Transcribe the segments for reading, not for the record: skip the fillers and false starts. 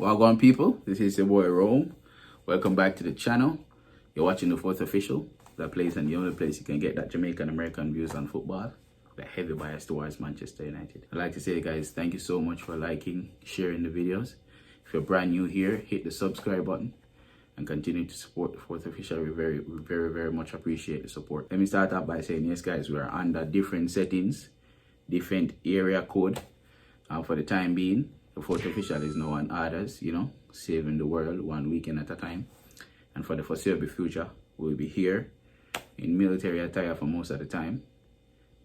Gwaan people, this is your boy Rome. Welcome back to the channel. You're watching the fourth official, that place and the only place you can get that Jamaican American views on football. The heavy bias towards Manchester United. I'd like to say, guys, thank you so much for liking, sharing the videos. If you're brand new here, hit the subscribe button and continue to support the fourth official. We very much appreciate the support. Let me start off by saying, yes, guys, we are under different settings, different area code. For the time being, the fourth official is now on orders, saving the world one weekend at a time. And for the foreseeable future, we'll be here in military attire for most of the time.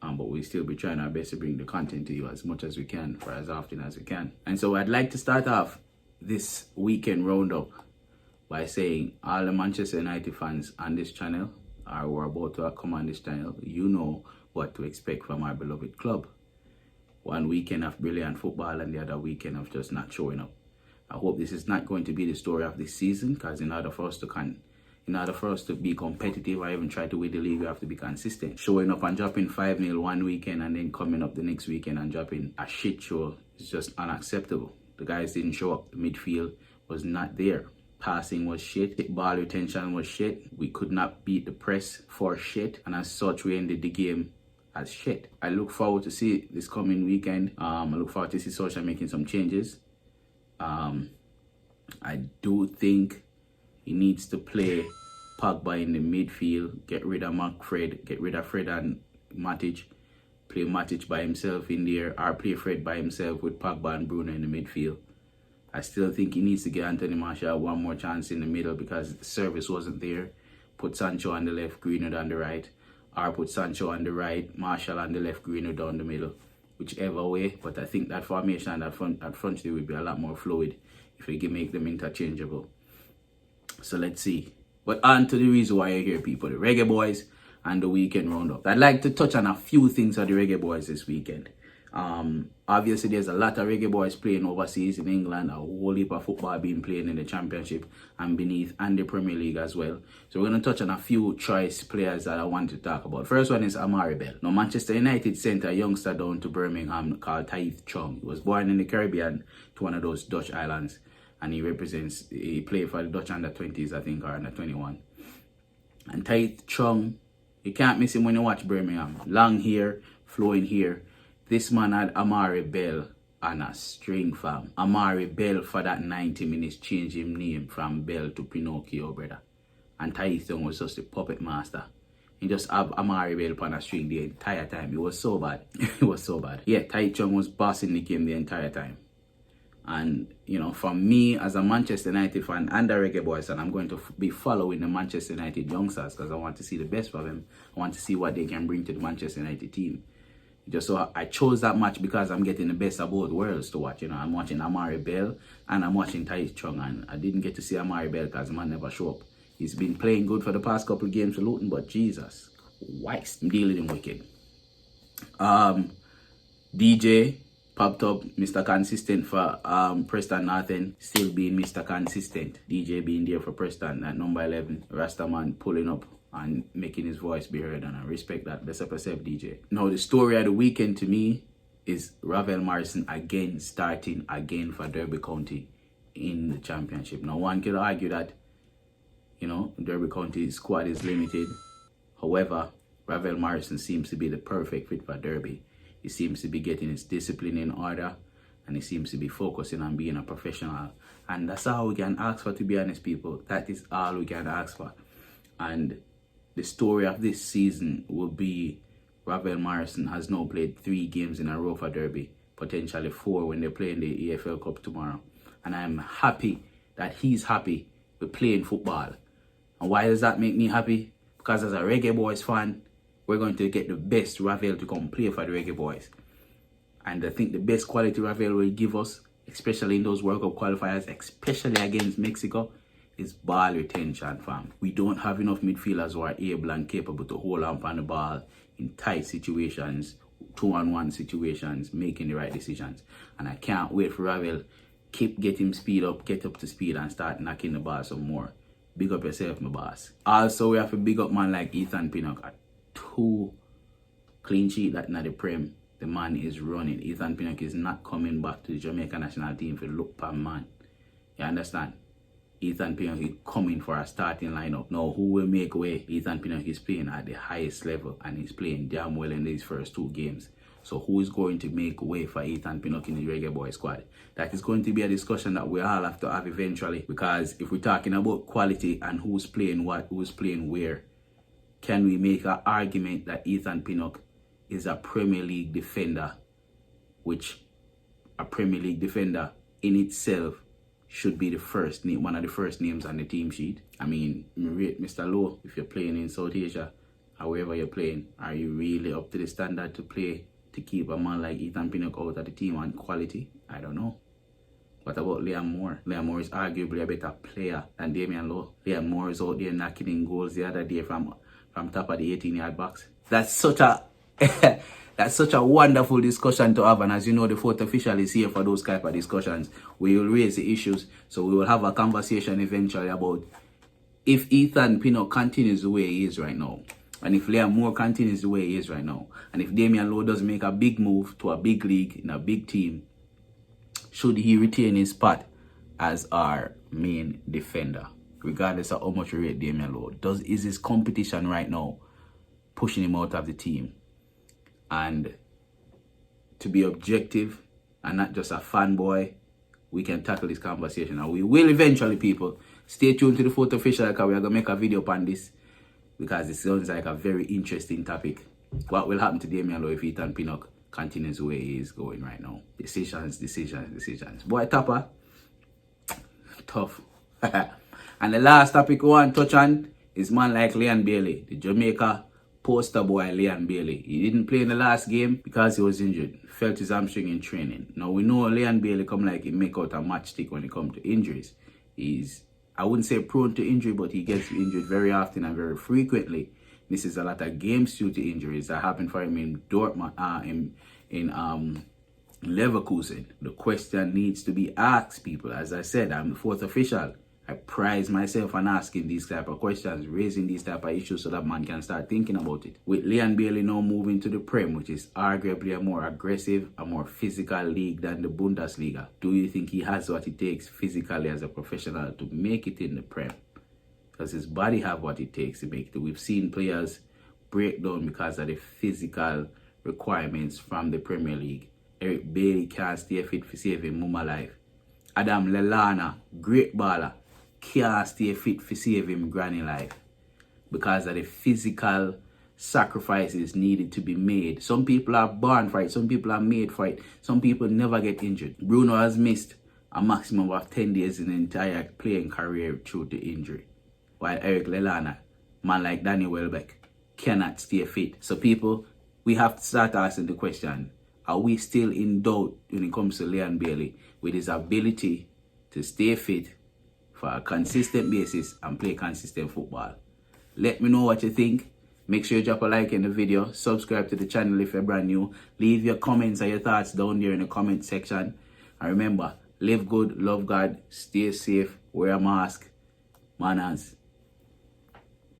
But we'll still be trying our best to bring the content to you as much as we can for as often as we can. And so I'd like to start off this weekend roundup by saying all the Manchester United fans on this channel, or who are about to come on this channel, you know what to expect from our beloved club. One weekend of brilliant football and the other weekend of just not showing up. I hope this is not going to be the story of this season, because in order for us to be competitive or even try to win the league, we have to be consistent. Showing up and dropping 5-0 one weekend and then coming up the next weekend and dropping a shit show is just unacceptable. The guys didn't show up. The midfield was not there. Passing was shit. Ball retention was shit. We could not beat the press for shit. And as such, we ended the game as shit. I look forward to see this coming weekend. I look forward to see Solskjaer making some changes. I do think he needs to play Pogba in the midfield, get rid of McFred, get rid of Fred and Matic, play Matic by himself in there, or play Fred by himself with Pogba and Bruno in the midfield. I still think he needs to give Anthony Martial one more chance in the middle because the service wasn't there. Put Sancho on the left, Greenwood on the right. Or put Sancho on the right, Martial on the left, Greenwood down the middle. Whichever way, but I think that formation and that front three would be a lot more fluid if we can make them interchangeable. So let's see. But on to the reason why you're here, people. The Reggae Boyz and the weekend roundup. I'd like to touch on a few things of the Reggae Boyz this weekend. Obviously, there's a lot of Reggae Boyz playing overseas in England. A whole heap of football being played in the Championship and beneath and the Premier League as well. So we're going to touch on a few choice players that I want to talk about. First one is Amari. Now, Manchester United sent a youngster down to Birmingham called Chong. He was born in the Caribbean to one of those Dutch islands. And he played for the Dutch under-20s, I think, or under-21. And Chong, you can't miss him when you watch Birmingham. Long hair, flowing hair. This man had Amari Bell on a string, fam. Amari Bell for that 90 minutes changed his name from Bell to Pinocchio, brother. And Chong was just a puppet master. He just have Amari Bell on a string the entire time. It was so bad. It was so bad. Yeah, Chong was bossing the game the entire time. And, for me as a Manchester United fan and the Reggae Boyz, and I'm going to be following the Manchester United youngsters because I want to see the best for them. I want to see what they can bring to the Manchester United team. Just so I chose that match because I'm getting the best of both worlds to watch. I'm watching Amari Bell and I'm watching Chong. And I didn't get to see Amari Bell because the man never show up. He's been playing good for the past couple of games for Luton, but Jesus Christ, I'm dealing with him wicked. DJ popped up, Mr. Consistent for Preston Northern, still being Mr. Consistent. DJ being there for Preston at number 11. Rastaman pulling up and making his voice be heard, and I respect that. Best of yourself, DJ. Now, the story of the weekend to me is Ravel Morrison again starting again for Derby County in the Championship. Now, one could argue that, Derby County squad is limited. However, Ravel Morrison seems to be the perfect fit for Derby. He seems to be getting his discipline in order, and he seems to be focusing on being a professional. And that's all we can ask for, to be honest, people. That is all we can ask for. And the story of this season will be Ravel Morrison has now played 3 games in a row for Derby, potentially 4 when they play in the EFL Cup tomorrow. And I'm happy that he's happy with playing football. And why does that make me happy? Because as a Reggae Boyz fan, we're going to get the best Ravel to come play for the Reggae Boyz. And I think the best quality Ravel will give us, especially in those World Cup qualifiers, especially against Mexico, is ball retention, fam. We don't have enough midfielders who are able and capable to hold on the ball in tight situations, 2-on-1 situations, making the right decisions. And I can't wait for Ravel keep getting speed up, get up to speed and start knocking the ball some more. Big up yourself, my boss. Also, we have a big up man like Ethan Pinnock. 2 clean sheet that not the prem. The man is running. Ethan Pinnock is not coming back to the Jamaican national team for look per man. You understand? Ethan Pinnock is coming for a starting lineup. Now, who will make way? Ethan Pinnock is playing at the highest level and he's playing damn well in these first 2 games. So who is going to make way for Ethan Pinnock in the Reggae Boy squad? That is going to be a discussion that we all have to have eventually, because if we're talking about quality and who's playing what, who's playing where, can we make an argument that Ethan Pinnock is a Premier League defender, which a Premier League defender in itself should be the first name, one of the first names on the team sheet? I mean, rate Mr. Low, if you're playing in South Asia, however you're playing, are you really up to the standard to play, to keep a man like Ethan Pinnock out of the team on quality? I don't know. What about Liam Moore? Liam Moore is arguably a better player than Damian Lowe. Liam Moore is out there knocking in goals the other day from top of the 18-yard box. That's such a that's such a wonderful discussion to have, and as you know, the fourth official is here for those type of discussions. We will raise the issues, so we will have a conversation eventually about if Ethan Pinnock continues the way he is right now, and if Liam Moore continues the way he is right now, and if Damian Lowe does make a big move to a big league in a big team, should he retain his spot as our main defender, regardless of how much we rate Damian Lowe? Is his competition right now pushing him out of the team? And to be objective and not just a fanboy, we can tackle this conversation, and we will eventually, people. Stay tuned to the fourth official, because we are going to make a video upon this, because it sounds like a very interesting topic. What will happen to Damian Lowe if Ethan Pinnock continues the way he is going right now? Decisions. Boy, Topper, tough. And the last topic we want to touch on is man like Leon Bailey, the Jamaica poster boy Leon Bailey. He didn't play in the last game because he was injured. Felt his hamstring in training. Now we know Leon Bailey come like he make out a matchstick when it comes to injuries. He's, I wouldn't say prone to injury, but he gets injured very often and very frequently. This is a lot of games due to injuries that happened for him in Dortmund, in Leverkusen. The question needs to be asked, people. As I said, I'm the fourth official. I pride myself on asking these type of questions, raising these type of issues so that man can start thinking about it. With Leon Bailey now moving to the Prem, which is arguably a more aggressive, a more physical league than the Bundesliga, do you think he has what it takes physically as a professional to make it in the Prem? Does his body have what it takes to make it? We've seen players break down because of the physical requirements from the Premier League. Eric Bailey can't stay fit for saving Mumma life. Adam Lallana, great baller, can't stay fit for saving granny life because of the physical sacrifices needed to be made. Some people are born for it, some people are made for it, some people never get injured. Bruno has missed a maximum of 10 days in the entire playing career due to injury, while Eric Lallana, man like Danny Welbeck, cannot stay fit. So people, we have to start asking the question, are we still in doubt when it comes to Leon Bailey with his ability to stay fit for a consistent basis and play consistent football? Let me know what you think. Make sure you drop a like in the video. Subscribe to the channel if you're brand new. Leave your comments and your thoughts down there in the comment section. And remember, live good, love God, stay safe, wear a mask, manners.